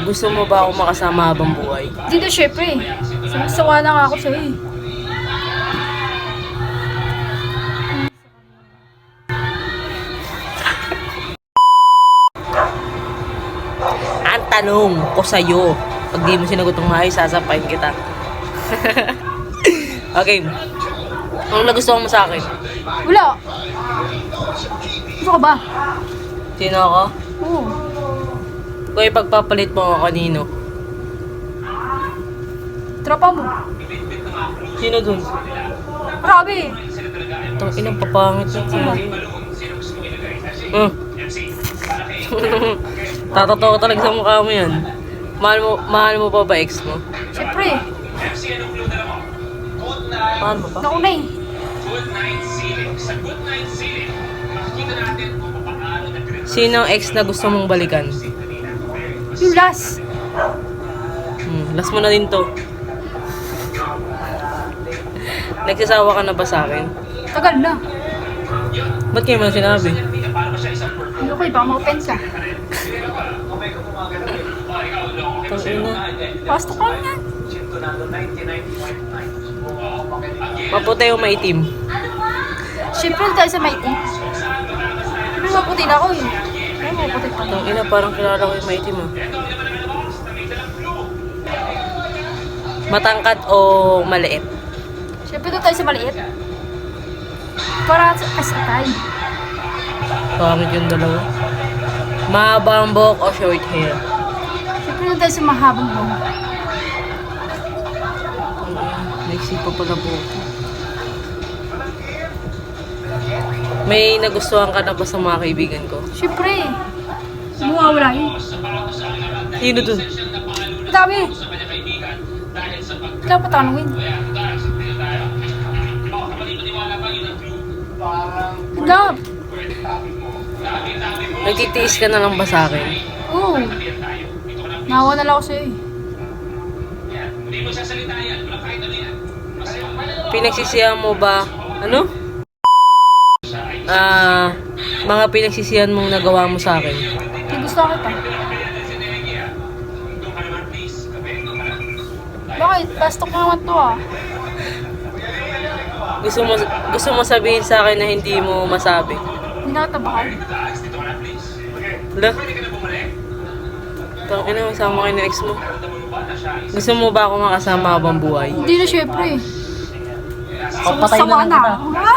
Gusto mo ba ako makasama habang buhay? Hindi na syempre. Sumasawa na nga ako sa'yo eh. Ang tanong ko sa'yo, pag di mo sinagot ng maayos, sasampahin kita. Okay. Anong nagustuhan mo sa akin? Wala. Gusto ka ba? Sino ako? Oo. Kung ipagpapalit mo ako kanino? Tropa mo. Sino dun? Grabe. Itong inang papangit na sila. Tatatawa talaga sa mukha mo yan. Mahal mo pa ba ex mo? Syempre. Mahal mo pa? Nauna eh. Sino ang ex na gusto mong balikan? Yung last. Last mo na din to. Nagsasawa ka na ba sa akin? Tagal na. Ba't kayo man sinabi? Ano ko eh, baka ma-offend ka. Tangina. Pasto ka lang yan. Maputi o maitim? Syempre tayo sa maitim. Syempre maputi na ako eh. Ay, maputi pa. Tangina, parang kilala ko yung maitim ah. Matangkad o maliit? Syempre doon tayo sa maliit. Para sa asatay. Pangit yung dalawa. Mahabang buhok o short hair? Syempre doon tayo sa mahabang buhok. Naisipa pala po. May nagustuhan ka na ba sa mga kaibigan ko? Syempre. Mawawala yun. Sino dun? Madami. Kailangan pa tanungin. Love. Nagtitiis ka na lang ba sa akin? Oo. Nahawa na lang ako sa'yo eh. Pinagsisihan mo ba? Ano? Mga pinagsisihan mong nagawa mo sa akin. Hindi gusto kita. Bakit? Pastok naman to ah. Gusto mo sabihin sa akin na hindi mo masabi? Hindi na kita bakal. Wala? Tangina, masama kayo ng ex mo. Gusto mo ba ako makasama habang buhay? Hindi na syempre eh. Papatay na lang kita. Ha?